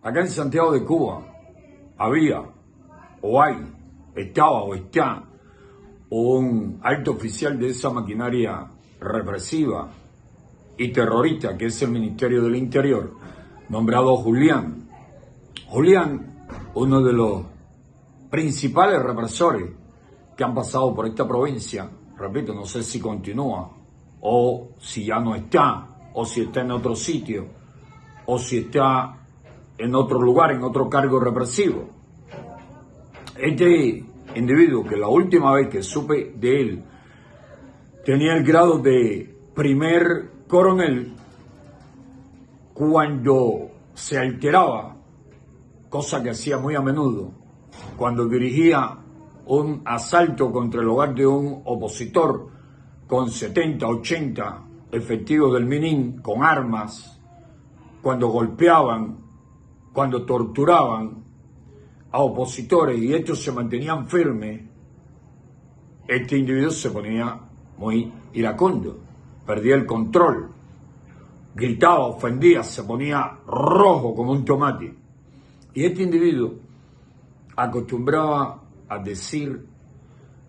Acá en Santiago de Cuba había, o hay, estaba o está un alto oficial de esa maquinaria represiva y terrorista que es el Ministerio del Interior, nombrado Julián. Julián, uno de los principales represores que han pasado por esta provincia, repito, no sé si continúa, o si ya no está, o si está en otro sitio, o si está en otro lugar, en otro cargo represivo. Este individuo, que la última vez que supe de él tenía el grado de primer coronel, cuando se alteraba, cosa que hacía muy a menudo, cuando dirigía un asalto contra el hogar de un opositor con 70, 80 efectivos del MININ, con armas, cuando golpeaban, cuando torturaban a opositores y estos se mantenían firmes, este individuo se ponía muy iracundo, perdía el control, gritaba, ofendía, se ponía rojo como un tomate. Y este individuo acostumbraba a decir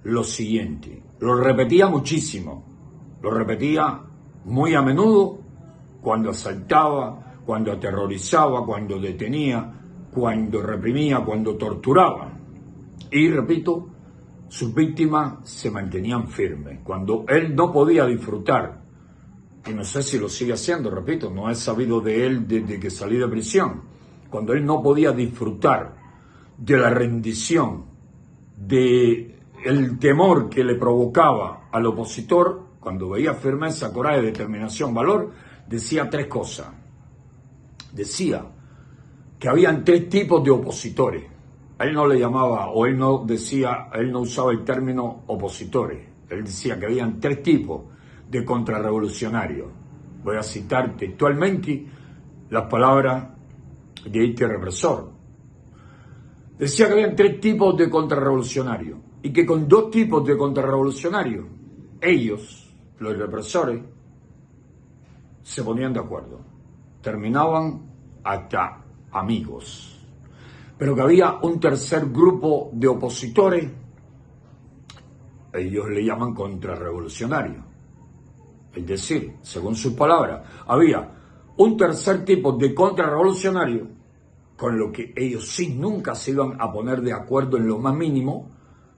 lo siguiente, lo repetía muchísimo, lo repetía muy a menudo cuando asaltaba, cuando aterrorizaba, cuando detenía, cuando reprimía, cuando torturaba. Y repito, sus víctimas se mantenían firmes. Cuando él no podía disfrutar, y no sé si lo sigue haciendo, repito, no he sabido de él desde que salí de prisión, cuando él no podía disfrutar de la rendición, de el temor que le provocaba al opositor, cuando veía firmeza, coraje, determinación, valor, decía tres cosas. Decía que habían tres tipos de opositores. Él no le llamaba, o él no decía, él no usaba el término opositores. Él decía que habían tres tipos de contrarrevolucionarios. Voy a citar textualmente las palabras de este represor. Decía que habían tres tipos de contrarrevolucionarios y que con dos tipos de contrarrevolucionarios, ellos, los represores, se ponían de acuerdo. Terminaban hasta amigos. Pero que había un tercer grupo de opositores, ellos le llaman contrarrevolucionarios. Es decir, según sus palabras, había un tercer tipo de contrarrevolucionario con lo que ellos sí nunca se iban a poner de acuerdo en lo más mínimo,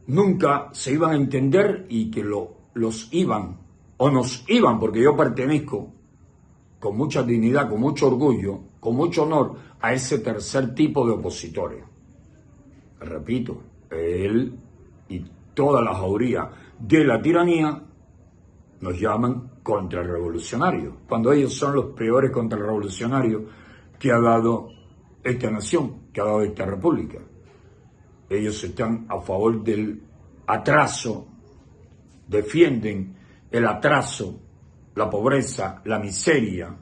nunca se iban a entender y que los iban, o nos iban, porque yo pertenezco con mucha dignidad, con mucho orgullo, con mucho honor a ese tercer tipo de opositores. Repito, él y toda la jauría de la tiranía nos llaman contrarrevolucionarios, cuando ellos son los peores contrarrevolucionarios que ha dado esta nación, que ha dado esta república. Ellos están a favor del atraso, defienden el atraso, la pobreza, la miseria.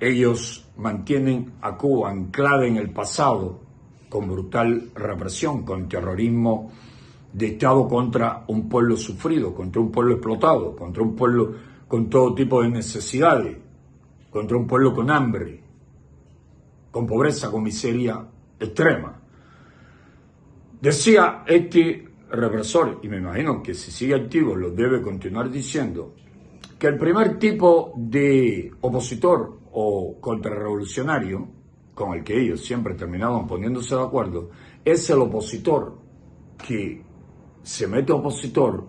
Ellos mantienen a Cuba anclada en el pasado con brutal represión, con terrorismo de Estado contra un pueblo sufrido, contra un pueblo explotado, contra un pueblo con todo tipo de necesidades, contra un pueblo con hambre, con pobreza, con miseria extrema. Decía este represor, y me imagino que si sigue activo lo debe continuar diciendo, que el primer tipo de opositor o contrarrevolucionario, con el que ellos siempre terminaban poniéndose de acuerdo, es el opositor que se mete opositor,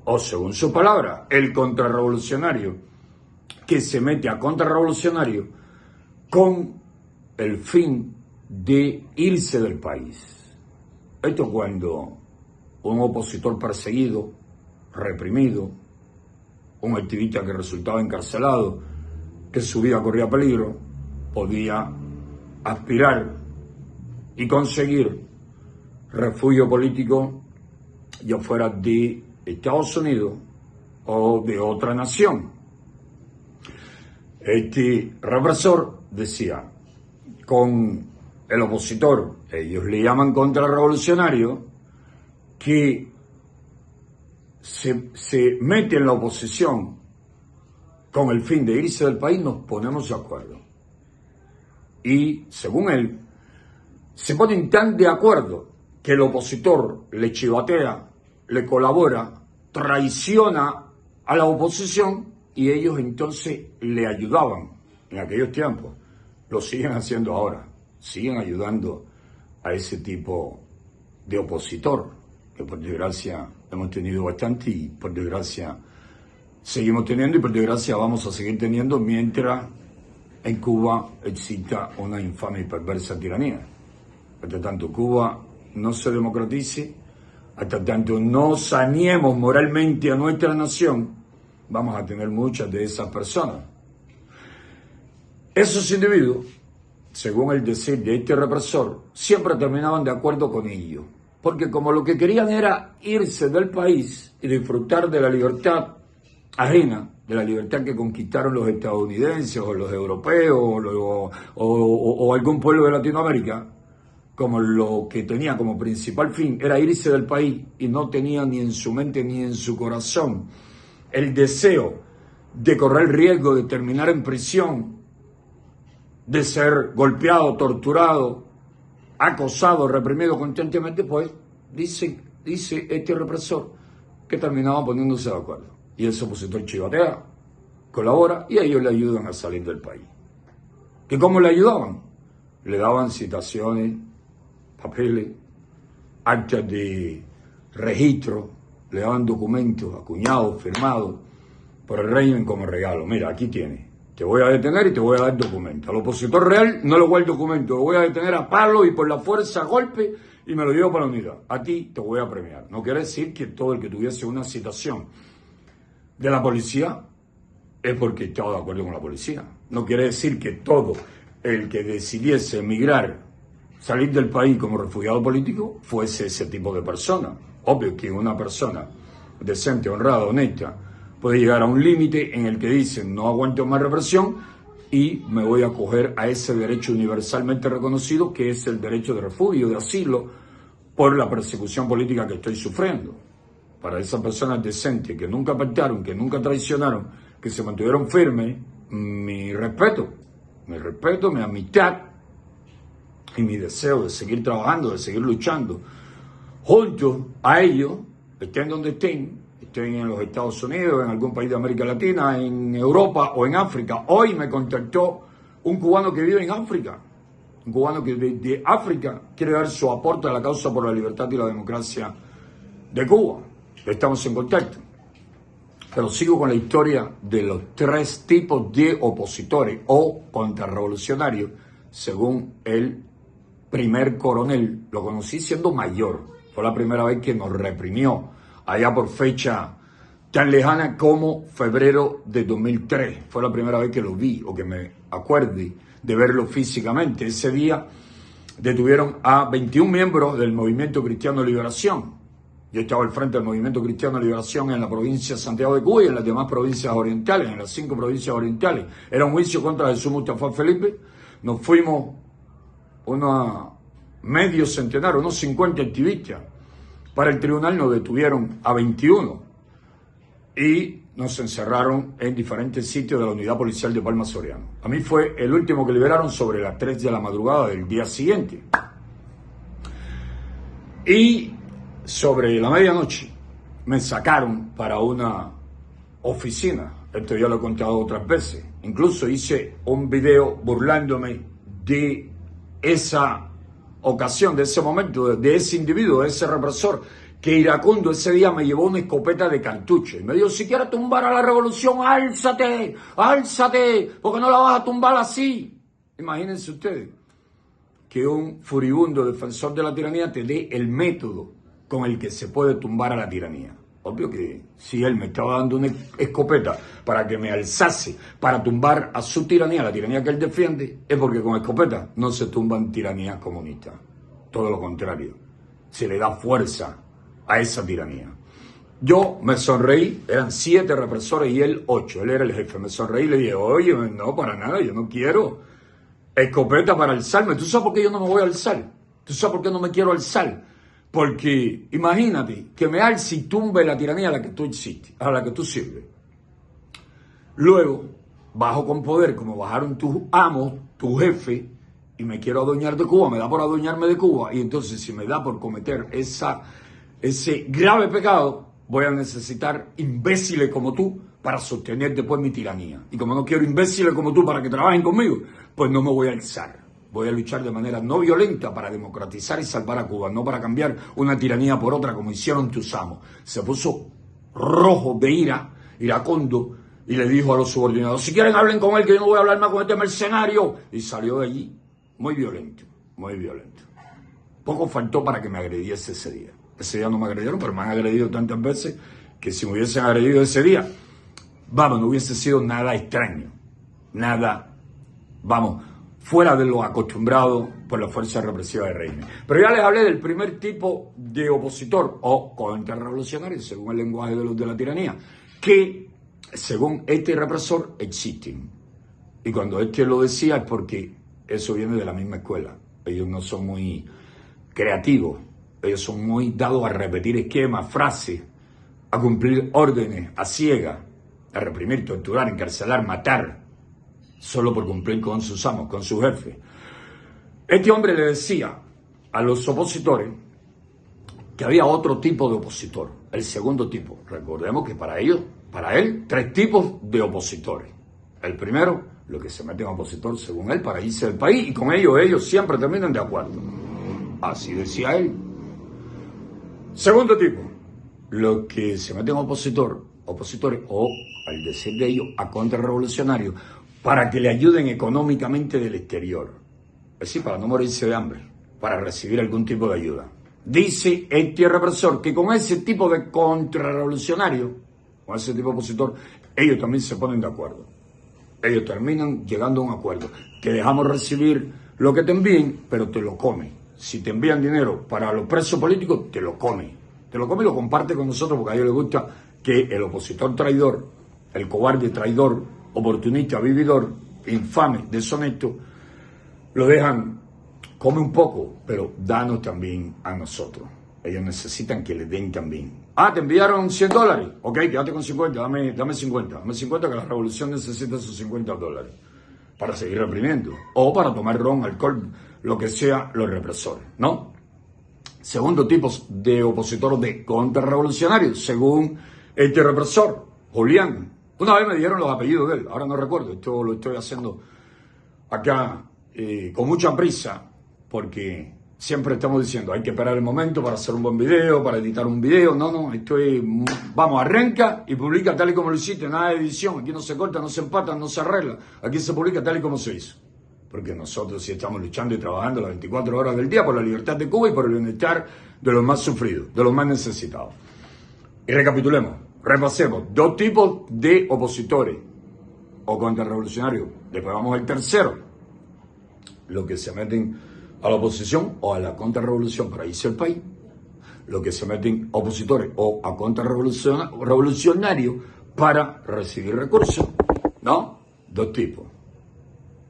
o según su palabra, el contrarrevolucionario que se mete a contrarrevolucionario con el fin de irse del país. Esto cuando un opositor perseguido, reprimido, un activista que resultaba encarcelado, que su vida corría peligro, podía aspirar y conseguir refugio político ya fuera de Estados Unidos o de otra nación. Este represor decía, con el opositor, ellos le llaman contrarrevolucionario, que se mete en la oposición con el fin de irse del país, nos ponemos de acuerdo. y, según él, se ponen tan de acuerdo que el opositor le chivatea, le colabora, traiciona a la oposición y ellos entonces le ayudaban en aquellos tiempos. Lo siguen haciendo ahora, siguen ayudando a ese tipo de opositor, que por desgracia hemos tenido bastante y por desgracia seguimos teniendo y por desgracia vamos a seguir teniendo mientras en Cuba exista una infame y perversa tiranía. Hasta tanto Cuba no se democratice, hasta tanto no saneemos moralmente a nuestra nación, vamos a tener muchas de esas personas. Esos individuos, según el decir de este represor, siempre terminaban de acuerdo con ello, porque como lo que querían era irse del país y disfrutar de la libertad ajena, de la libertad que conquistaron los estadounidenses o los europeos o algún pueblo de Latinoamérica, como lo que tenía como principal fin era irse del país y no tenía ni en su mente ni en su corazón el deseo de correr el riesgo de terminar en prisión, de ser golpeado, torturado, acosado, reprimido constantemente, pues dice este represor que terminaban poniéndose de acuerdo. Y ese opositor chivatea, colabora y ellos le ayudan a salir del país. ¿Y cómo le ayudaban? Le daban citaciones, papeles, actas de registro, le daban documentos acuñados, firmados por el régimen como regalo. Mira, aquí tienes, te voy a detener y te voy a dar documentos. Al opositor real no le voy a dar el documento, lo voy a detener a palo y por la fuerza, a golpe, y me lo llevo para la unidad. A ti te voy a premiar. No quiere decir que todo el que tuviese una citación de la policía es porque estaba de acuerdo con la policía. No quiere decir que todo el que decidiese emigrar, salir del país como refugiado político, fuese ese tipo de persona. Obvio que una persona decente, honrada, honesta, puede llegar a un límite en el que dicen no aguanto más represión y me voy a acoger a ese derecho universalmente reconocido que es el derecho de refugio, de asilo, por la persecución política que estoy sufriendo. Para esas personas decentes que nunca pactaron, que nunca traicionaron, que se mantuvieron firmes, mi respeto, mi amistad y mi deseo de seguir trabajando, de seguir luchando junto a ellos, estén donde estén en los Estados Unidos, en algún país de América Latina, en Europa o en África. Hoy me contactó un cubano que vive en África, un cubano que de África quiere dar su aporte a la causa por la libertad y la democracia de Cuba. Estamos en contacto. Pero sigo con la historia de los tres tipos de opositores o contrarrevolucionarios, según el primer coronel. Lo conocí siendo mayor. Fue la primera vez que nos reprimió, allá por fecha tan lejana como febrero de 2003. Fue la primera vez que lo vi, o que me acuerde de verlo físicamente. Ese día detuvieron a 21 miembros del Movimiento Cristiano de Liberación. Yo estaba al frente del Movimiento Cristiano de Liberación en la provincia de Santiago de Cuba y en las demás provincias orientales, en las 5 provincias orientales. Era un juicio contra Jesús Mustafa Felipe. Nos fuimos medio centenar, unos 50 activistas. Para el tribunal nos detuvieron a 21 y nos encerraron en diferentes sitios de la unidad policial de Palma Soriano. A mí fue el último que liberaron sobre las 3 de la madrugada del día siguiente. Y sobre la medianoche me sacaron para una oficina. Esto ya lo he contado otras veces. Incluso hice un video burlándome de esa ocasión, de ese momento, de ese individuo, de ese represor, que iracundo ese día me llevó una escopeta de cartucho y me dijo: si quieres tumbar a la revolución, álzate, porque no la vas a tumbar así. Imagínense ustedes que un furibundo defensor de la tiranía te dé el método con el que se puede tumbar a la tiranía. Obvio que si él me estaba dando una escopeta para que me alzase, para tumbar a su tiranía, la tiranía que él defiende, es porque con escopeta no se tumban tiranías comunistas. Todo lo contrario, se le da fuerza a esa tiranía. Yo me sonreí, eran 7 represores y él 8, él era el jefe. Me sonreí y le dije: oye, no, para nada, yo no quiero escopeta para alzarme. ¿Tú sabes por qué yo no me voy a alzar? ¿Tú sabes por qué no me quiero alzar? Porque imagínate que me alce y tumbe la tiranía a la que tú existes, a la que tú sirves. Luego, bajo con poder, como bajaron tus amos, tu jefe, y me quiero adueñar de Cuba, me da por adueñarme de Cuba, y entonces si me da por cometer ese grave pecado, voy a necesitar imbéciles como tú para sostener después mi tiranía. Y como no quiero imbéciles como tú para que trabajen conmigo, pues no me voy a alzar. Voy a luchar de manera no violenta para democratizar y salvar a Cuba, no para cambiar una tiranía por otra como hicieron tus amos. Se puso rojo de ira, iracundo, y le dijo a los subordinados, si quieren hablen con él, que yo no voy a hablar más con este mercenario. Y salió de allí muy violento, muy violento. Poco faltó para que me agrediese ese día. Ese día no me agredieron, pero me han agredido tantas veces que si me hubiesen agredido ese día, vamos, no hubiese sido nada extraño. Nada, vamos, fuera de lo acostumbrado por la fuerza represiva del régimen. Pero ya les hablé del primer tipo de opositor o contrarrevolucionario, según el lenguaje de los de la tiranía, que según este represor existen. Y cuando este lo decía es porque eso viene de la misma escuela. Ellos no son muy creativos, ellos son muy dados a repetir esquemas, frases, a cumplir órdenes a ciegas, a reprimir, torturar, encarcelar, matar, solo por cumplir con sus amos, con sus jefes. Este hombre le decía a los opositores que había otro tipo de opositor, el segundo tipo. Recordemos que para él, tres tipos de opositores. El primero, lo que se mete en opositor según él para irse del país, y con ellos siempre terminan de acuerdo. Así decía él. Segundo tipo, los que se meten en opositores, o al decir de ellos, a contrarrevolucionarios, para que le ayuden económicamente del exterior. Es decir, para no morirse de hambre, para recibir algún tipo de ayuda. Dice este represor que con ese tipo de contrarrevolucionario, con ese tipo de opositor, ellos también se ponen de acuerdo. Ellos terminan llegando a un acuerdo. Te dejamos recibir lo que te envíen, pero te lo come. Si te envían dinero para los presos políticos, te lo come. Te lo come y lo comparte con nosotros porque a ellos les gusta que el opositor traidor, el cobarde traidor, oportunista, vividor, infame, deshonesto, lo dejan, come un poco, pero danos también a nosotros. Ellos necesitan que les den también. Ah, te enviaron $100. Ok, quédate con 50, dame 50. Dame 50 que la revolución necesita esos $50 para seguir reprimiendo. O para tomar ron, alcohol, lo que sea, los represores, ¿no? Segundo tipo de opositores de contrarrevolucionarios, según este represor, Julián. Una vez me dijeron los apellidos de él, ahora no recuerdo, esto lo estoy haciendo acá con mucha prisa, porque siempre estamos diciendo, hay que esperar el momento para hacer un buen video, para editar un video. No, esto es, vamos, arranca y publica tal y como lo hiciste, nada de edición, aquí no se corta, no se empata, no se arregla, aquí se publica tal y como se hizo. Porque nosotros sí estamos luchando y trabajando las 24 horas del día por la libertad de Cuba y por el bienestar de los más sufridos, de los más necesitados. Y recapitulemos, repasemos, dos tipos de opositores o contrarrevolucionarios. Después vamos al tercero, los que se meten a la oposición o a la contrarrevolución para irse al país, los que se meten opositores o a contrarrevolucionarios para recibir recursos, ¿no? Dos tipos.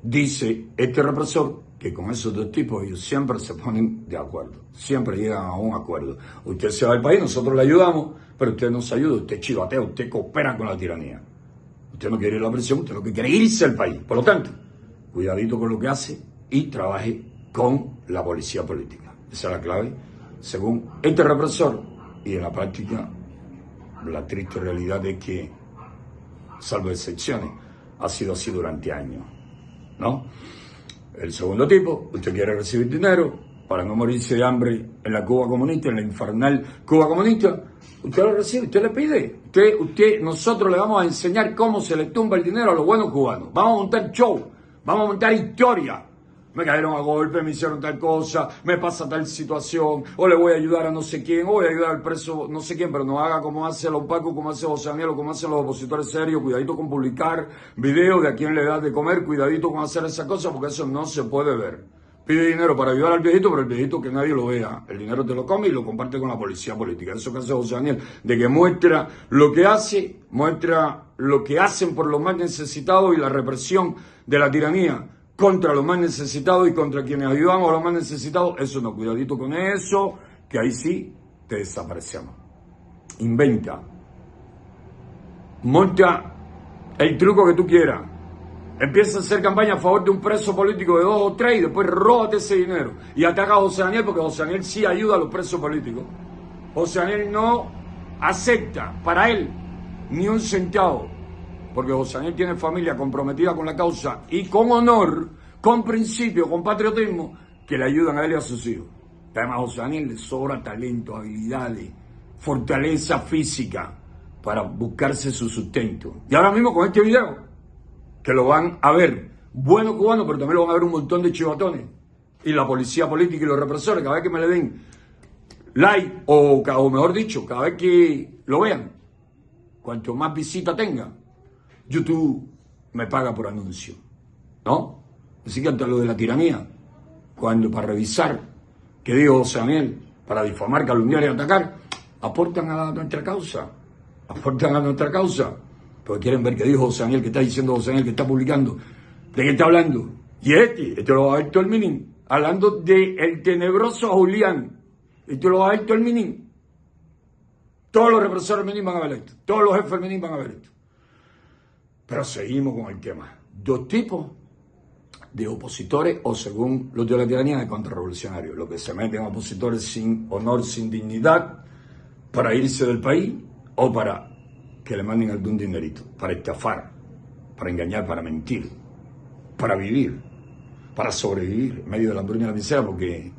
Dice este represor que con esos dos tipos ellos siempre se ponen de acuerdo, siempre llegan a un acuerdo. Usted se va del país, nosotros le ayudamos, pero usted nos ayuda, usted chivatea, usted coopera con la tiranía. Usted no quiere ir a la prisión, usted lo que quiere es irse al país. Por lo tanto, cuidadito con lo que hace y trabaje con la policía política. Esa es la clave, según este represor, y en la práctica la triste realidad es que, salvo excepciones, ha sido así durante años, ¿no? El segundo tipo, usted quiere recibir dinero para no morirse de hambre en la Cuba comunista, en la infernal Cuba comunista, usted lo recibe, usted le pide, nosotros le vamos a enseñar cómo se le tumba el dinero a los buenos cubanos, vamos a montar show, vamos a montar historia. Me cayeron a golpe, me hicieron tal cosa, me pasa tal situación, o le voy a ayudar a no sé quién, o voy a ayudar al preso no sé quién, pero no haga como hace los Paco, como hace José Daniel, o como hacen los opositores serios. Cuidadito con publicar videos de a quién le da de comer, cuidadito con hacer esas cosas, porque eso no se puede ver. Pide dinero para ayudar al viejito, pero el viejito que nadie lo vea. El dinero te lo come y lo comparte con la policía política. Eso que hace José Daniel, de que muestra lo que hace, muestra lo que hacen por los más necesitados y la represión de la tiranía contra los más necesitados y contra quienes ayudamos a los más necesitados. Eso no, cuidadito con eso, que ahí sí te desaparecemos. Inventa, monta el truco que tú quieras, Empieza a hacer campaña a favor de un preso político de 2 o 3 y después róbate ese dinero. Y ataca a José Daniel porque José Daniel sí ayuda a los presos políticos. José Daniel no acepta para él ni un centavo, porque José Daniel tiene familia comprometida con la causa y con honor, con principio, con patriotismo, que le ayudan a él y a sus hijos. Además, a José Daniel le sobra talento, habilidades, fortaleza física para buscarse su sustento. Y ahora mismo con este video, que lo van a ver buenos cubanos, pero también lo van a ver un montón de chivatones. Y la policía política y los represores, cada vez que me le den like, o mejor dicho, cada vez que lo vean, cuanto más visita tenga, YouTube me paga por anuncio, ¿no? Así que ante lo de la tiranía, cuando para revisar qué dijo José Daniel, para difamar, calumniar y atacar, aportan a nuestra causa, porque quieren ver qué dijo José Daniel, qué está diciendo José Daniel, qué está publicando, de qué está hablando. Y este lo va a ver todo el Minin, hablando de el tenebroso Julián, esto lo va a ver todo el Minin. Todos los represores Minin van a ver esto, todos los jefes Minin van a ver esto. Pero seguimos con el tema. 2 tipos de opositores, o según los de la tiranía, de contrarrevolucionarios. Los que se meten a opositores sin honor, sin dignidad, para irse del país, o para que le manden algún dinerito, para estafar, para engañar, para mentir, para vivir, para sobrevivir en medio de la hambruna y la miseria, porque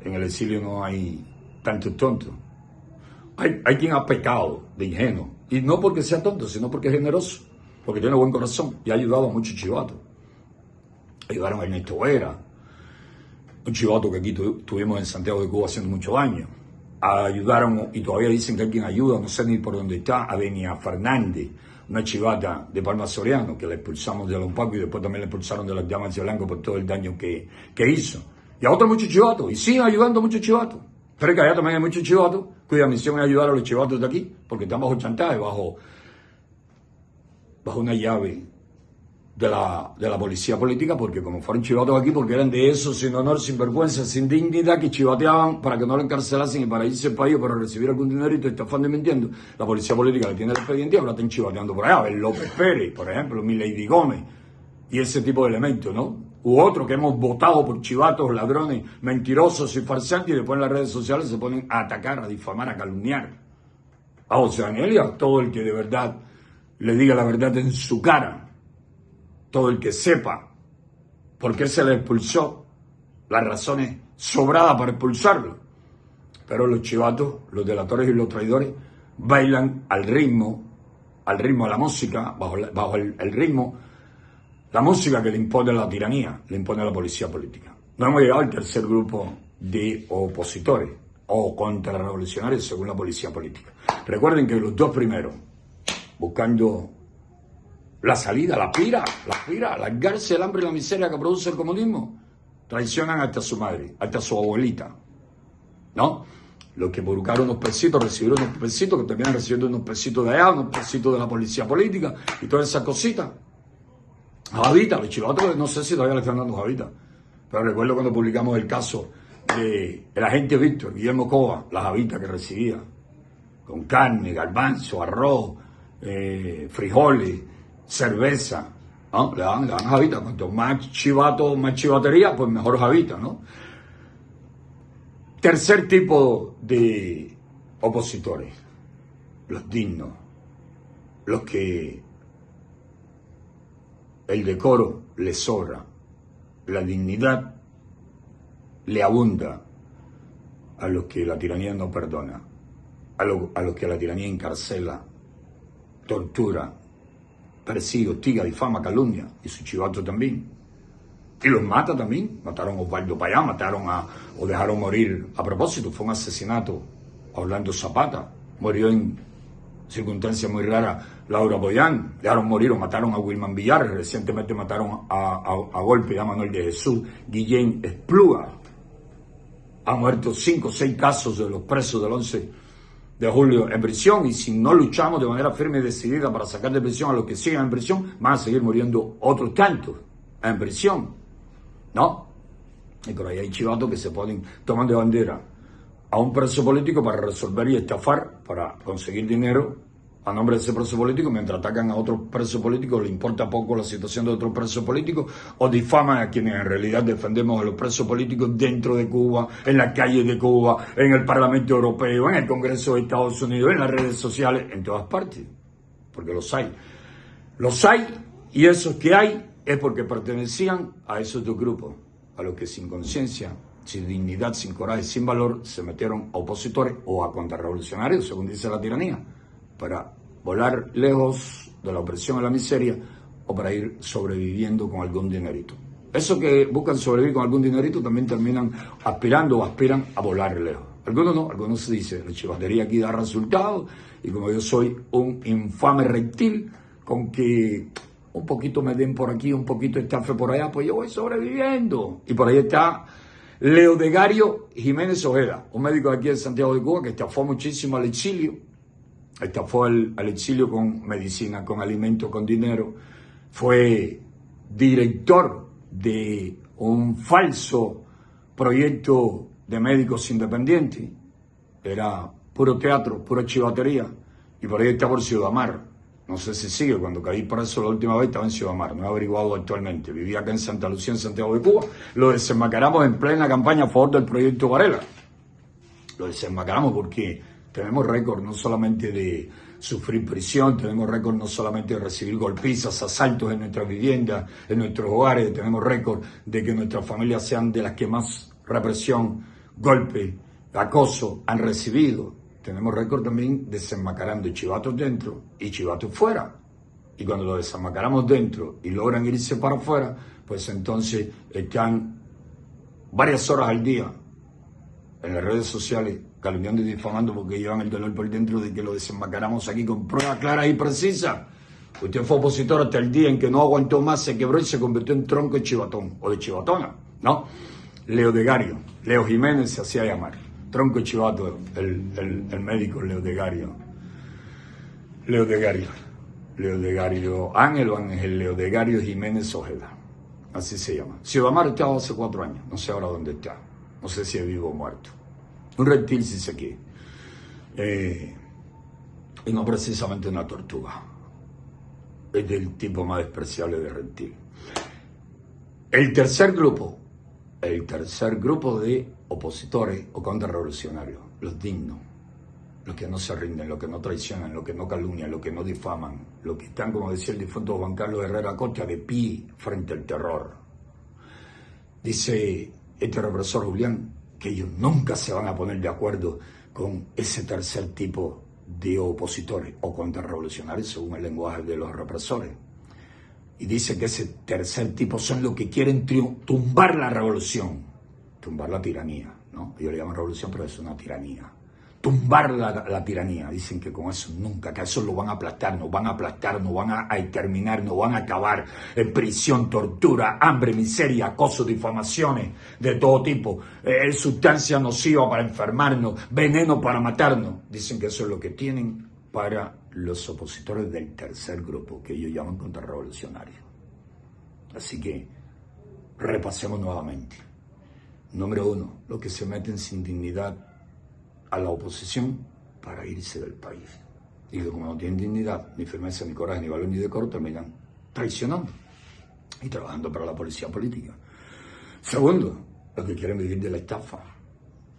en el exilio no hay tantos tontos. Hay quien ha pecado de ingenuo, y no porque sea tonto, sino porque es generoso, porque tiene buen corazón y ha ayudado a muchos chivatos. Ayudaron a Ernesto Vera, un chivato que aquí tuvimos en Santiago de Cuba haciendo mucho daño. Ayudaron, y todavía dicen que hay quien ayuda, no sé ni por dónde está, a Denia Fernández, una chivata de Palma Soriano, que la expulsamos de Lompaco y después también la expulsaron de las Llamas de Blanco por todo el daño que hizo. Y a otros muchos chivatos, y siguen ayudando a muchos chivatos. Pero es que allá también hay muchos chivatos cuya misión es ayudar a los chivatos de aquí, porque están bajo chantaje, bajo una llave de la policía política, porque como fueron chivatos aquí, porque eran de esos sin honor, sin vergüenza, sin dignidad, que chivateaban para que no lo encarcelasen y para irse al país, para recibir algún dinerito, estafando y mintiendo. La policía política le tiene el expediente y ahora están chivateando por allá. A ver, López Pérez, por ejemplo, Milady Gómez, y ese tipo de elementos, ¿no? U otros que hemos votado por chivatos, ladrones, mentirosos y farsantes, y después en las redes sociales se ponen a atacar, a difamar, a calumniar a José Daniel y a todo el que de verdad le diga la verdad en su cara. Todo el que sepa por qué se le expulsó, las razones sobradas para expulsarlo. Pero los chivatos, los delatores y los traidores bailan al ritmo a la música, bajo el ritmo, la música que le impone la tiranía, le impone la policía política. No hemos llegado al tercer grupo de opositores o contrarrevolucionarios según la policía política. Recuerden que los 2 primeros, buscando la salida, la pira, largarse del hambre y la miseria que produce el comunismo, traicionan hasta su madre, hasta su abuelita, ¿no? Los que buscaron unos pesitos, recibieron unos pesitos, que terminan recibiendo unos pesitos de allá, unos pesitos de la policía política y todas esas cositas. Javita, los chivatos, no sé si todavía le están dando javita, pero recuerdo cuando publicamos el caso del agente Víctor, Guillermo Cova, la javita que recibía, con carne, garbanzo, arroz, frijoles, cerveza, ¿no? Le dan javita. Cuanto más chivato, más chivatería, pues mejor javita, ¿no? Tercer tipo de opositores, los dignos, los que el decoro les sobra, la dignidad le abunda, a los que la tiranía no perdona, a los que la tiranía encarcela, tortura, persigue, hostiga, difama, calumnia, y su chivato también. Y los mata también. Mataron a Osvaldo Payá, o dejaron morir a propósito. Fue un asesinato a Orlando Zapata. Murió en circunstancias muy raras Laura Boyán. Dejaron morir o mataron a Wilman Villar. Recientemente mataron a golpe a Manuel de Jesús Guillén Espluga. Han muerto 5 o 6 casos de los presos del 11 de julio en prisión, y si no luchamos de manera firme y decidida para sacar de prisión a los que sigan en prisión, van a seguir muriendo otros tantos en prisión, ¿no? Y por ahí hay chivatos que se ponen, toman de bandera a un preso político para resolver y estafar, para conseguir dinero a nombre de ese preso político, mientras atacan a otros presos políticos, le importa poco la situación de otros presos políticos, o difaman a quienes en realidad defendemos a los presos políticos dentro de Cuba, en las calles de Cuba, en el Parlamento Europeo, en el Congreso de Estados Unidos, en las redes sociales, en todas partes, porque los hay. Los hay, y esos que hay es porque pertenecían a esos dos grupos, a los que sin conciencia, sin dignidad, sin coraje, sin valor, se metieron a opositores o a contrarrevolucionarios, según dice la tiranía, para volar lejos de la opresión y la miseria o para ir sobreviviendo con algún dinerito. Esos que buscan sobrevivir con algún dinerito también terminan aspirando o aspiran a volar lejos. Algunos no, algunos se dicen, la chivatería aquí da resultados y como yo soy un infame reptil, con que un poquito me den por aquí, un poquito estafe por allá, pues yo voy sobreviviendo. Y por ahí está Leodegario Jiménez Ojeda, un médico de aquí de Santiago de Cuba que estafó muchísimo al exilio. Estafó al exilio con medicina, con alimentos, con dinero. Fue director de un falso proyecto de médicos independientes. Era puro teatro, pura chivatería. Y por ahí está por Ciudad Mar. No sé si sigue, cuando caí preso la última vez estaba en Ciudad Mar, no he averiguado actualmente. Vivía acá en Santa Lucía, en Santiago de Cuba. Lo desenmascaramos en plena campaña a favor del proyecto Varela. Lo desenmascaramos porque tenemos récord no solamente de sufrir prisión, tenemos récord no solamente de recibir golpizas, asaltos en nuestras viviendas, en nuestros hogares, tenemos récord de que nuestras familias sean de las que más represión, golpe, acoso han recibido. Tenemos récord también desenmascarando chivatos dentro y chivatos fuera. Y cuando lo desenmascaramos dentro y logran irse para afuera, pues entonces están varias horas al día en las redes sociales calumniando y difamando porque llevan el dolor por dentro de que lo desenmascaramos aquí con pruebas claras y precisas. Usted fue opositor hasta el día en que no aguantó más, se quebró y se convirtió en tronco de chivatón o de chivatona, ¿no? Leodegario, Leo Jiménez se hacía llamar, tronco de chivato, el médico Leodegario Ángel Leodegario Jiménez Ojeda, así se llama. Ciudad Mar estaba hace 4 años, no sé ahora dónde está, no sé si es vivo o muerto. Un reptil si se quiere, y no precisamente una tortuga, es del tipo más despreciable de reptil. El tercer grupo de opositores o contrarrevolucionarios, los dignos, los que no se rinden, los que no traicionan, los que no calumnian, los que no difaman, los que están, como decía el difunto Juan Carlos Herrera Acosta, de pie frente al terror. Dice este represor Julián que ellos nunca se van a poner de acuerdo con ese tercer tipo de opositores o contrarrevolucionarios, según el lenguaje de los represores. Y dice que ese tercer tipo son los que quieren tumbar la revolución, tumbar la tiranía, ¿no? Ellos le llaman revolución, pero es una tiranía. Tumbar la tiranía. Dicen que con eso nunca, que eso lo van a aplastar, nos van a exterminar, nos van a acabar en prisión, tortura, hambre, miseria, acoso, difamaciones de todo tipo, sustancia nociva para enfermarnos, veneno para matarnos. Dicen que eso es lo que tienen para los opositores del tercer grupo, que ellos llaman contrarrevolucionarios. Así que repasemos nuevamente. Número 1, los que se meten sin dignidad a la oposición para irse del país. Y que como no tienen dignidad, ni firmeza, ni coraje, ni valor, ni decoro, terminan traicionando y trabajando para la policía política. Segundo, los que quieren vivir de la estafa,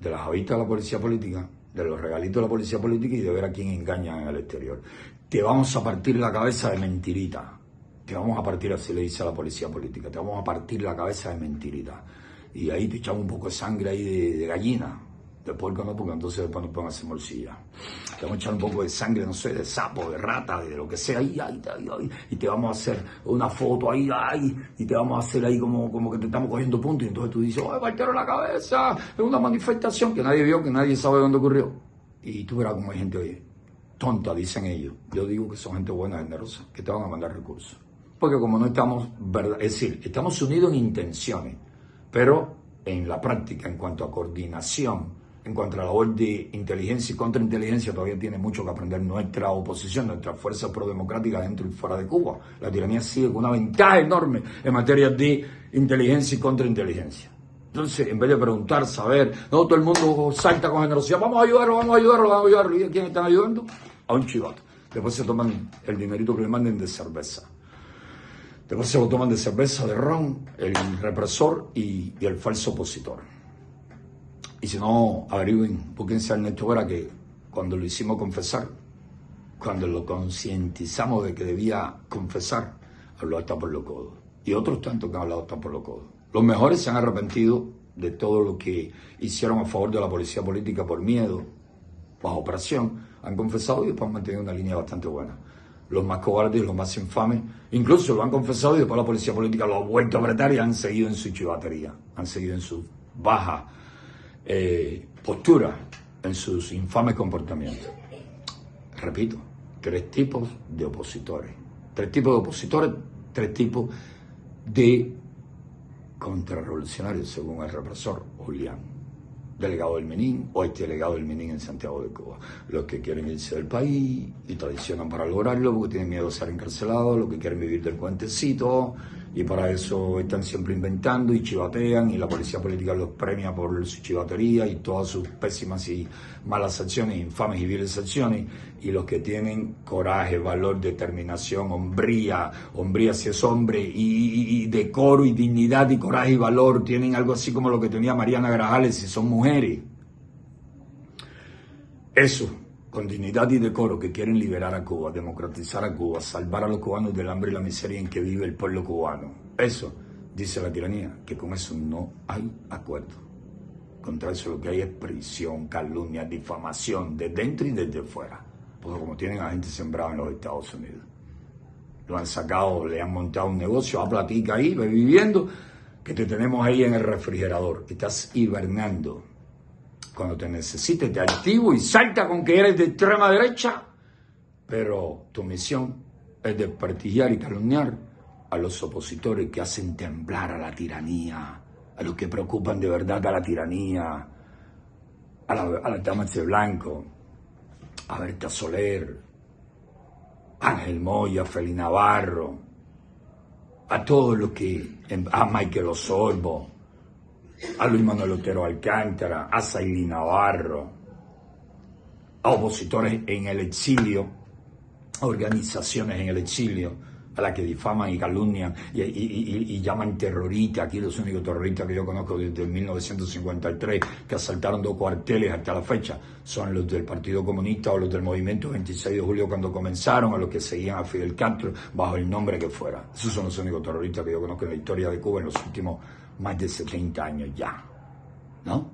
de las habitas de la policía política, de los regalitos de la policía política y de ver a quién engañan en el exterior. Te vamos a partir la cabeza de mentirita. Te vamos a partir, así le dice a la policía política, te vamos a partir la cabeza de mentirita. Y ahí te echamos un poco de sangre ahí de gallina. De puerco no, porque entonces después nos pueden hacer morcilla. Te vamos a echar un poco de sangre, no sé, de sapo, de rata, de lo que sea, ahí, y te vamos a hacer una foto ahí, y te vamos a hacer ahí como que te estamos cogiendo puntos, y entonces tú dices, ¡ay, partieron la cabeza! Es una manifestación que nadie vio, que nadie sabe dónde ocurrió. Y tú verás como hay gente tonta, dicen ellos. Yo digo que son gente buena, generosa, que te van a mandar recursos. Porque como no estamos, es decir, estamos unidos en intenciones, pero en la práctica, en cuanto a coordinación, en cuanto a la labor de inteligencia y contrainteligencia, todavía tiene mucho que aprender nuestra oposición, nuestras fuerzas prodemocráticas dentro y fuera de Cuba. La tiranía sigue con una ventaja enorme en materia de inteligencia y contrainteligencia. Entonces, en vez de preguntar, saber, no, todo el mundo salta con generosidad, vamos a ayudarlo. ¿Y a quién están ayudando? A un chivato. Después se toman el dinerito que le manden de cerveza. Después se lo toman de cerveza, de ron, el represor y el falso opositor. Y si no, averigüen, búsquense a Ernesto Vera, que cuando lo hicimos confesar, cuando lo concientizamos de que debía confesar, habló hasta por los codos. Y otros tantos que han hablado hasta por los codos. Los mejores se han arrepentido de todo lo que hicieron a favor de la policía política por miedo, bajo presión, han confesado y después han mantenido una línea bastante buena. Los más cobardes, los más infames, incluso lo han confesado y después la policía política lo ha vuelto a apretar y han seguido en su chivatería, han seguido en su baja postura, en sus infames comportamientos. Repito, 3 tipos de opositores. 3 tipos de opositores, 3 tipos de contrarrevolucionarios, según el represor Julián, delegado del Menín o delegado del Menín en Santiago de Cuba. Los que quieren irse del país y traicionan para lograrlo porque tienen miedo a ser encarcelados, los que quieren vivir del cuentecito y para eso están siempre inventando y chivatean y la policía política los premia por su chivatería y todas sus pésimas y malas acciones, infames y viles acciones, y los que tienen coraje, valor, determinación, hombría si es hombre, y decoro y dignidad y coraje y valor, tienen algo así como lo que tenía Mariana Grajales si son mujeres. Eso, con dignidad y decoro, que quieren liberar a Cuba, democratizar a Cuba, salvar a los cubanos del hambre y la miseria en que vive el pueblo cubano. Eso, dice la tiranía, que con eso no hay acuerdo. Contra eso lo que hay es prisión, calumnia, difamación, de dentro y desde fuera. Porque como tienen a gente sembrada en los Estados Unidos. Lo han sacado, le han montado un negocio a platica ahí, viviendo, que te tenemos ahí en el refrigerador. Estás hibernando. Cuando te necesites te activo y salta con que eres de extrema derecha, pero tu misión es desprestigiar y calumniar a los opositores que hacen temblar a la tiranía, a los que preocupan de verdad a la tiranía, a la damas de blanco, a Berta Soler, Ángel Moya, Feli Navarro, a todos los que, a Michael Osorbo, a Luis Manuel Otero Alcántara, a Sailí Navarro, a opositores en el exilio, a organizaciones en el exilio, a las que difaman y calumnian y llaman terroristas. Aquí los únicos terroristas que yo conozco desde 1953 que asaltaron 2 cuarteles hasta la fecha son los del Partido Comunista o los del Movimiento 26 de Julio cuando comenzaron, a los que seguían a Fidel Castro bajo el nombre que fuera. Esos son los únicos terroristas que yo conozco en la historia de Cuba en los últimos más de 70 años ya, ¿no?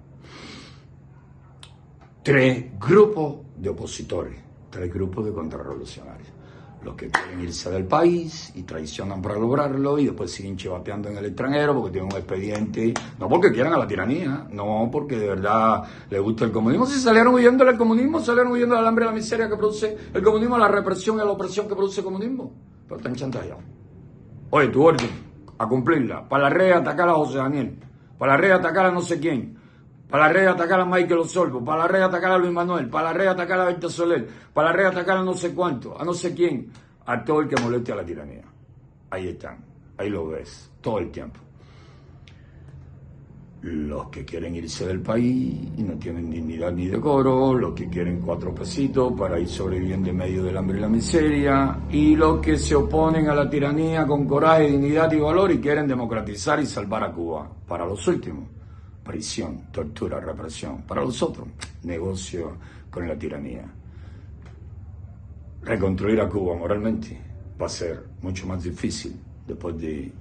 3 grupos de opositores, 3 grupos de contrarrevolucionarios. Los que quieren irse del país y traicionan para lograrlo y después siguen chivateando en el extranjero porque tienen un expediente, no porque quieran a la tiranía, no porque de verdad les gusta el comunismo. Si salieron huyendo del comunismo, salieron huyendo del hambre y la miseria que produce el comunismo, a la represión y a la opresión que produce el comunismo, pero están chantajeados. Oye, tu orden, a cumplirla. Para la red atacar a José Daniel, para la red atacar a no sé quién, para la red atacar a Michael Osorbo, para la red atacar a Luis Manuel, para la red atacar a Berta Soler, para la red atacar a no sé cuánto, a no sé quién, a todo el que moleste a la tiranía. Ahí están, ahí lo ves, todo el tiempo. Los que quieren irse del país y no tienen dignidad ni decoro, los que quieren 4 pesitos para ir sobreviviendo en medio del hambre y la miseria, y los que se oponen a la tiranía con coraje, dignidad y valor y quieren democratizar y salvar a Cuba. Para los últimos, prisión, tortura, represión. Para los otros, negocio con la tiranía. Reconstruir a Cuba moralmente va a ser mucho más difícil después de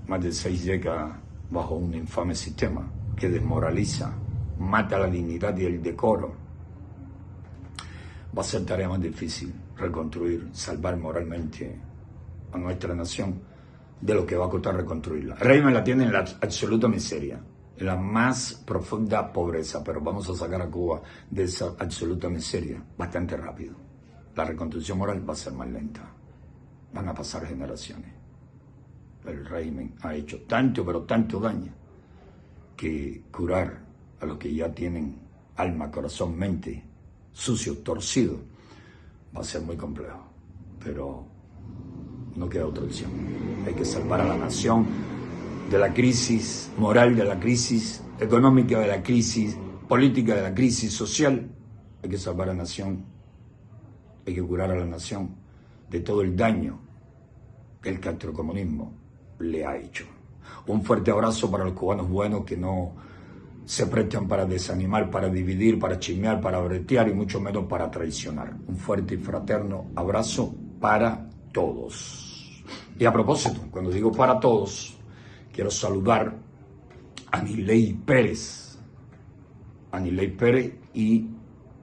más de 6 décadas bajo un infame sistema que desmoraliza, mata la dignidad y el decoro. Va a ser tarea más difícil reconstruir, salvar moralmente a nuestra nación de lo que va a costar reconstruirla. El régimen la tiene en la absoluta miseria, en la más profunda pobreza, pero vamos a sacar a Cuba de esa absoluta miseria bastante rápido. La reconstrucción moral va a ser más lenta, van a pasar generaciones. El régimen ha hecho tanto, pero tanto daño, que curar a los que ya tienen alma, corazón, mente sucios, torcidos, va a ser muy complejo. Pero no queda otra opción. Hay que salvar a la nación de la crisis moral, de la crisis económica, de la crisis política, de la crisis social. Hay que salvar a la nación hay que curar a la nación de todo el daño que el castrocomunismo le ha hecho. Un fuerte abrazo para los cubanos buenos que no se prestan para desanimar, para dividir, para chismear, para bretear y mucho menos para traicionar. Un fuerte y fraterno abrazo para todos. Y a propósito, cuando digo para todos, quiero saludar a Niley Pérez y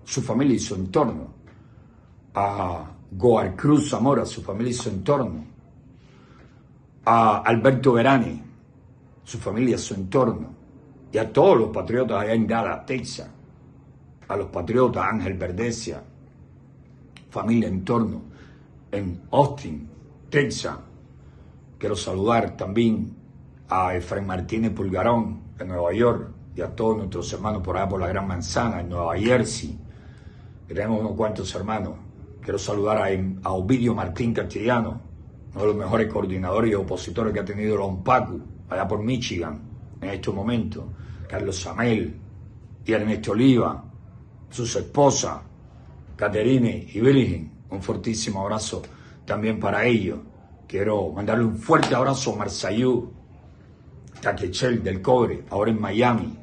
su familia y su entorno, a Goar Cruz Zamora, su familia y su entorno, a Alberto Verani, su familia y su entorno, y a todos los patriotas allá en Dallas, Texas, a los patriotas Ángel Verdecia, familia, entorno, en Austin, Texas. Quiero saludar también a Efraín Martínez Pulgarón, en Nueva York, y a todos nuestros hermanos por allá por la Gran Manzana, en Nueva Jersey. Tenemos unos cuantos hermanos. Quiero saludar a Ovidio Martín Castellano, uno de los mejores coordinadores y opositores que ha tenido la UNPACU, allá por Michigan, en estos momentos. Carlos Samel y Ernesto Oliva, sus esposas, Caterine y Virgin. Un fortísimo abrazo también para ellos. Quiero mandarle un fuerte abrazo a Marsayú Taquechel del Cobre, ahora en Miami.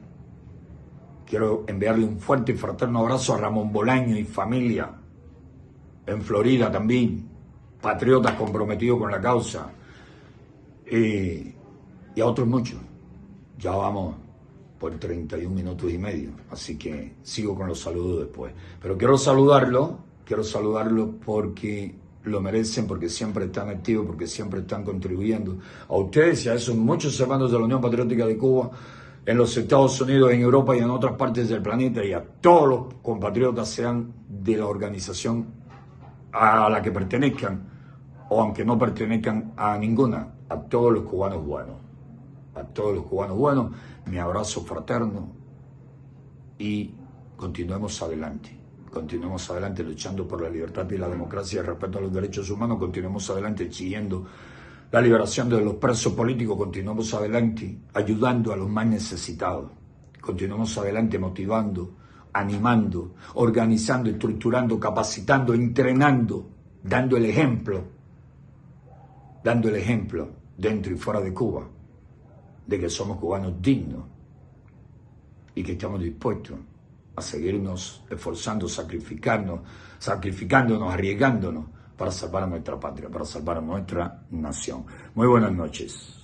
Quiero enviarle un fuerte y fraterno abrazo a Ramón Bolaño y familia, en Florida también, patriotas comprometidos con la causa, y a otros muchos. Ya vamos por 31 minutos y medio, así que sigo con los saludos después. Pero quiero saludarlo porque lo merecen, porque siempre están activos, porque siempre están contribuyendo. A ustedes y a esos muchos hermanos de la Unión Patriótica de Cuba, en los Estados Unidos, en Europa y en otras partes del planeta, y a todos los compatriotas, sean de la organización a la que pertenezcan, o aunque no pertenezcan a ninguna, a todos los cubanos buenos. A todos los cubanos buenos, mi abrazo fraterno, y continuemos adelante luchando por la libertad y la democracia y el respeto a los derechos humanos, continuemos adelante siguiendo la liberación de los presos políticos, continuemos adelante ayudando a los más necesitados, continuemos adelante motivando, animando, organizando, estructurando, capacitando, entrenando, dando el ejemplo dentro y fuera de Cuba, de que somos cubanos dignos y que estamos dispuestos a seguirnos esforzando, sacrificándonos, arriesgándonos para salvar a nuestra patria, para salvar a nuestra nación. Muy buenas noches.